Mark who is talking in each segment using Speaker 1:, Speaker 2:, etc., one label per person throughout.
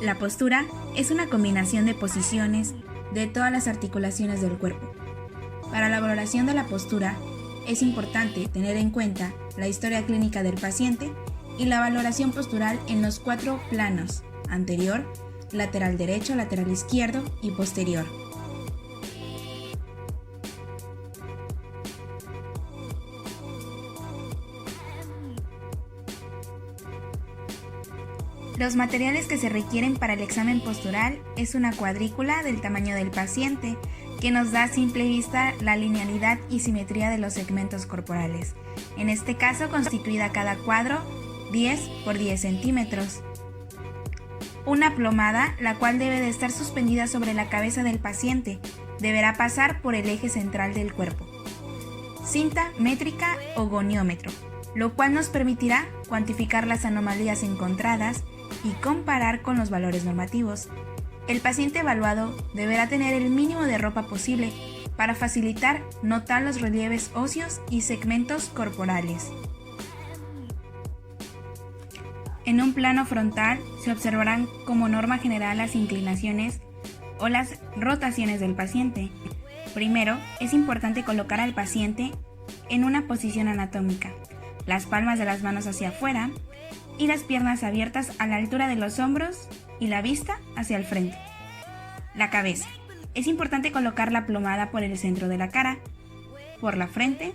Speaker 1: La postura es una combinación de posiciones de todas las articulaciones del cuerpo. Para la valoración de la postura, es importante tener en cuenta la historia clínica del paciente y la valoración postural en los 4 planos: anterior, lateral derecho, lateral izquierdo y posterior. Los materiales que se requieren para el examen postural es una cuadrícula del tamaño del paciente, que nos da a simple vista la linealidad y simetría de los segmentos corporales, en este caso constituida cada cuadro 10 por 10 centímetros. Una plomada, la cual debe de estar suspendida sobre la cabeza del paciente, deberá pasar por el eje central del cuerpo. Cinta métrica o goniómetro, lo cual nos permitirá cuantificar las anomalías encontradas y comparar con los valores normativos. El paciente evaluado deberá tener el mínimo de ropa posible para facilitar notar los relieves óseos y segmentos corporales. En un plano frontal se observarán como norma general las inclinaciones o las rotaciones del paciente. Primero, es importante colocar al paciente en una posición anatómica, las palmas de las manos hacia afuera y las piernas abiertas a la altura de los hombros y la vista hacia el frente. La cabeza. Es importante colocar la plomada por el centro de la cara, por la frente,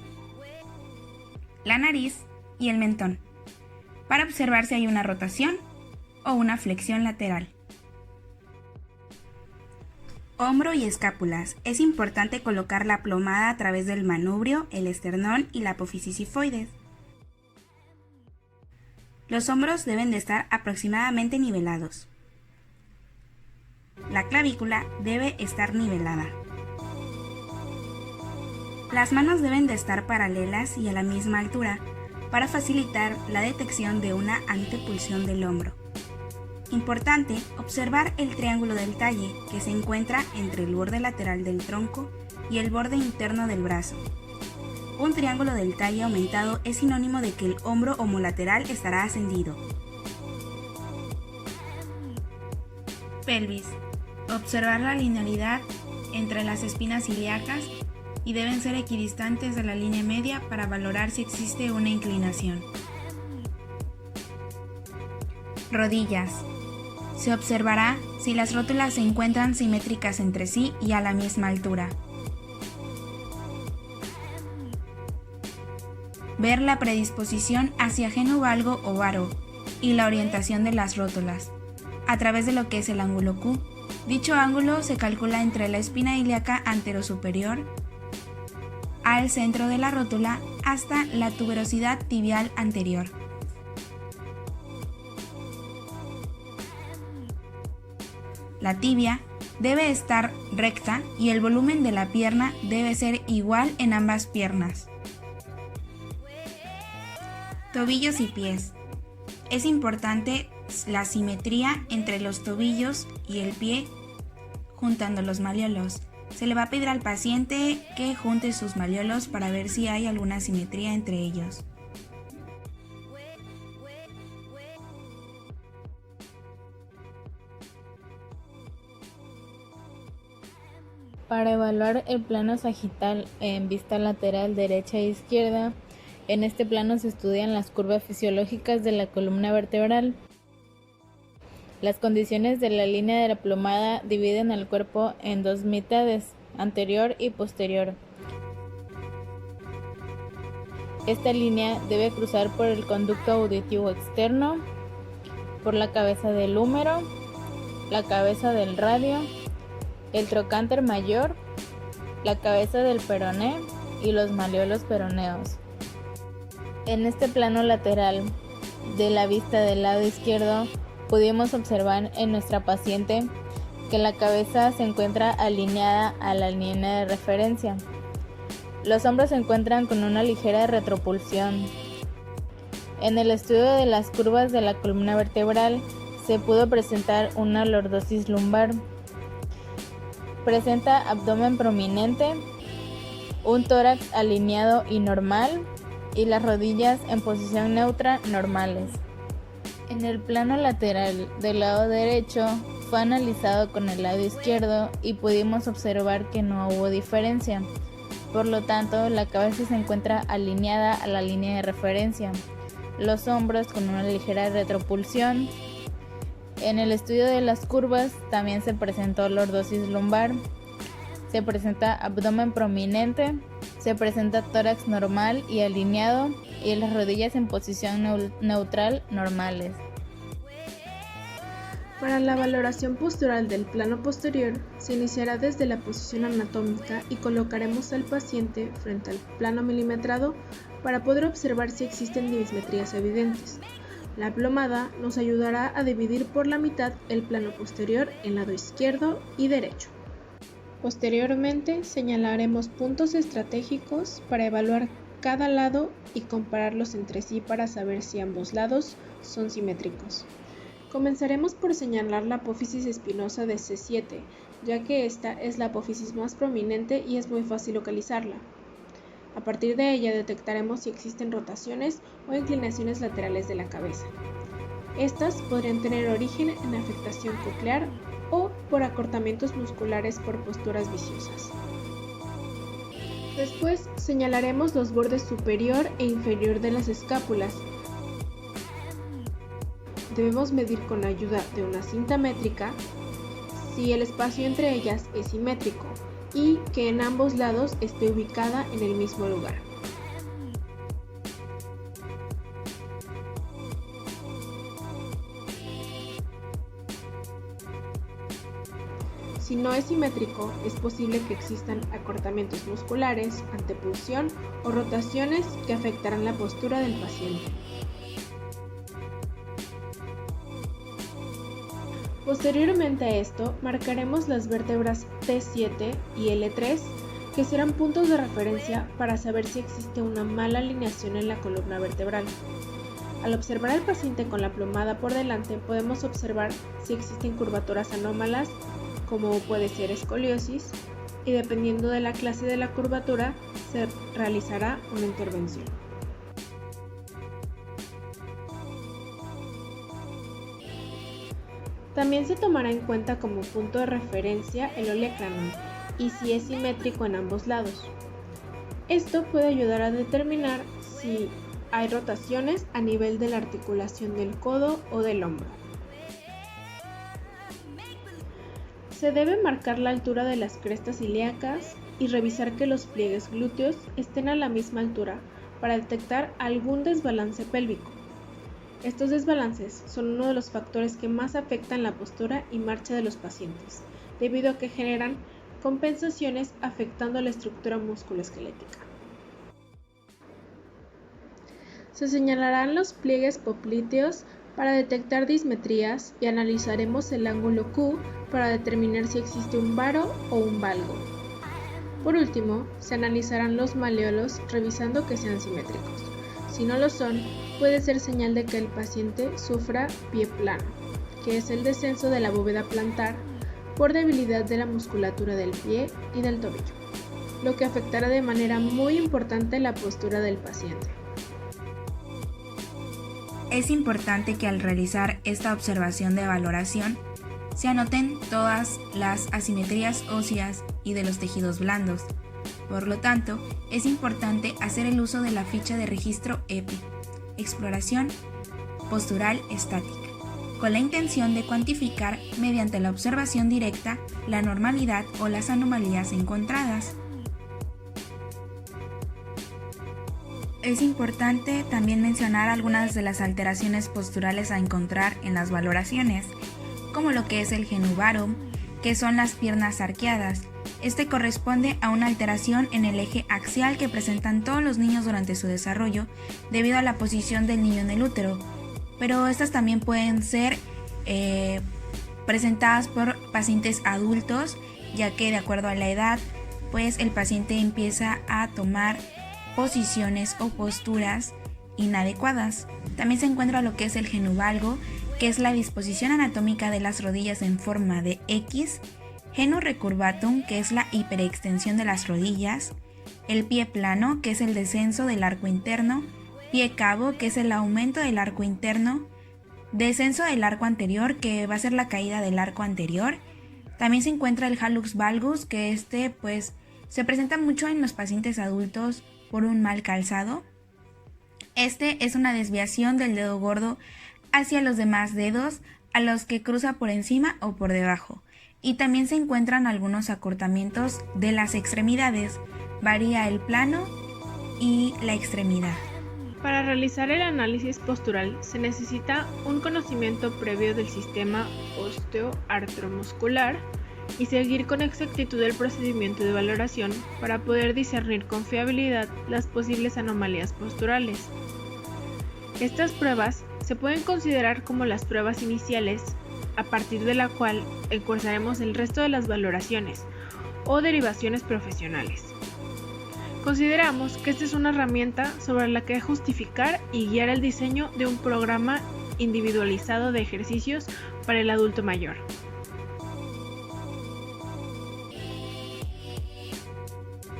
Speaker 1: la nariz y el mentón, para observar si hay una rotación o una flexión lateral. Hombro y escápulas. Es importante colocar la plomada a través del manubrio, el esternón y la apófisis sifoides. Los hombros deben de estar aproximadamente nivelados. La clavícula debe estar nivelada. Las manos deben de estar paralelas y a la misma altura para facilitar la detección de una antepulsión del hombro. Importante observar el triángulo del talle que se encuentra entre el borde lateral del tronco y el borde interno del brazo. Un triángulo del talle aumentado es sinónimo de que el hombro homolateral estará ascendido. Pelvis. Observar la linealidad entre las espinas ilíacas y deben ser equidistantes de la línea media para valorar si existe una inclinación. Rodillas. Se observará si las rótulas se encuentran simétricas entre sí y a la misma altura. Ver la predisposición hacia genovalgo o varo y la orientación de las rótulas a través de lo que es el ángulo Q. Dicho ángulo se calcula entre la espina ilíaca anterosuperior al centro de la rótula hasta la tuberosidad tibial anterior. La tibia debe estar recta y el volumen de la pierna debe ser igual en ambas piernas. Tobillos y pies. Es importante la simetría entre los tobillos y el pie juntando los malleolos. Se le va a pedir al paciente que junte sus malleolos para ver si hay alguna simetría entre ellos.
Speaker 2: Para evaluar el plano sagital en vista lateral derecha e izquierda, en este plano se estudian las curvas fisiológicas de la columna vertebral. Las condiciones de la línea de la plomada dividen al cuerpo en 2 mitades, anterior y posterior. Esta línea debe cruzar por el conducto auditivo externo, por la cabeza del húmero, la cabeza del radio, el trocánter mayor, la cabeza del peroné y los malleolos peroneos. En este plano lateral de la vista del lado izquierdo, pudimos observar en nuestra paciente que la cabeza se encuentra alineada a la línea de referencia. Los hombros se encuentran con una ligera retropulsión. En el estudio de las curvas de la columna vertebral se pudo presentar una lordosis lumbar. Presenta abdomen prominente, un tórax alineado y normal y las rodillas en posición neutra normales. En el plano lateral del lado derecho fue analizado con el lado izquierdo y pudimos observar que no hubo diferencia. Por lo tanto, la cabeza se encuentra alineada a la línea de referencia, los hombros con una ligera retropulsión. En el estudio de las curvas también se presentó lordosis lumbar, se presenta abdomen prominente, se presenta tórax normal y alineado y las rodillas en posición neutral normales.
Speaker 3: Para la valoración postural del plano posterior, se iniciará desde la posición anatómica y colocaremos al paciente frente al plano milimetrado para poder observar si existen dismetrías evidentes. La plomada nos ayudará a dividir por la mitad el plano posterior en lado izquierdo y derecho. Posteriormente, señalaremos puntos estratégicos para evaluar cada lado y compararlos entre sí para saber si ambos lados son simétricos. Comenzaremos por señalar la apófisis espinosa de C7, ya que esta es la apófisis más prominente y es muy fácil localizarla. A partir de ella detectaremos si existen rotaciones o inclinaciones laterales de la cabeza. Estas podrían tener origen en afectación coclear o por acortamientos musculares por posturas viciosas. Después señalaremos los bordes superior e inferior de las escápulas. Debemos medir con la ayuda de una cinta métrica si el espacio entre ellas es simétrico y que en ambos lados esté ubicada en el mismo lugar. Si no es simétrico, es posible que existan acortamientos musculares, antepulsión o rotaciones que afectarán la postura del paciente. Posteriormente a esto, marcaremos las vértebras T7 y L3, que serán puntos de referencia para saber si existe una mala alineación en la columna vertebral. Al observar al paciente con la plomada por delante, podemos observar si existen curvaturas anómalas, como puede ser escoliosis, y dependiendo de la clase de la curvatura, se realizará una intervención. También se tomará en cuenta como punto de referencia el olecranon y si es simétrico en ambos lados. Esto puede ayudar a determinar si hay rotaciones a nivel de la articulación del codo o del hombro. Se debe marcar la altura de las crestas ilíacas y revisar que los pliegues glúteos estén a la misma altura para detectar algún desbalance pélvico. Estos desbalances son uno de los factores que más afectan la postura y marcha de los pacientes, debido a que generan compensaciones afectando la estructura musculoesquelética. Se señalarán los pliegues popliteos para detectar dismetrías y analizaremos el ángulo Q para determinar si existe un varo o un valgo. Por último, se analizarán los maleolos revisando que sean simétricos. Si no lo son, puede ser señal de que el paciente sufra pie plano, que es el descenso de la bóveda plantar por debilidad de la musculatura del pie y del tobillo, lo que afectará de manera muy importante la postura del paciente.
Speaker 1: Es importante que al realizar esta observación de valoración se anoten todas las asimetrías óseas y de los tejidos blandos. Por lo tanto, es importante hacer el uso de la ficha de registro EPI, exploración postural estática, con la intención de cuantificar mediante la observación directa la normalidad o las anomalías encontradas. Es importante también mencionar algunas de las alteraciones posturales a encontrar en las valoraciones, como lo que es el genu varum, que son las piernas arqueadas. Este corresponde a una alteración en el eje axial que presentan todos los niños durante su desarrollo debido a la posición del niño en el útero, pero estas también pueden ser presentadas por pacientes adultos, ya que de acuerdo a la edad, pues el paciente empieza a tomar posiciones o posturas inadecuadas. También se encuentra lo que es el genu valgo, que es la disposición anatómica de las rodillas en forma de X, genu recurvatum, que es la hiperextensión de las rodillas, el pie plano, que es el descenso del arco interno, pie cavo, que es el aumento del arco interno, descenso del arco anterior, que va a ser la caída del arco anterior. También se encuentra el hallux valgus, que pues se presenta mucho en los pacientes adultos por un mal calzado. Es una desviación del dedo gordo hacia los demás dedos, a los que cruza por encima o por debajo. Y también se encuentran algunos acortamientos de las extremidades. Varía el plano y la extremidad.
Speaker 3: Para realizar el análisis postural se necesita un conocimiento previo del sistema osteoartromuscular y seguir con exactitud el procedimiento de valoración para poder discernir con fiabilidad las posibles anomalías posturales. Estas pruebas se pueden considerar como las pruebas iniciales, a partir de la cual encursaremos el resto de las valoraciones o derivaciones profesionales. Consideramos que esta es una herramienta sobre la que justificar y guiar el diseño de un programa individualizado de ejercicios para el adulto mayor.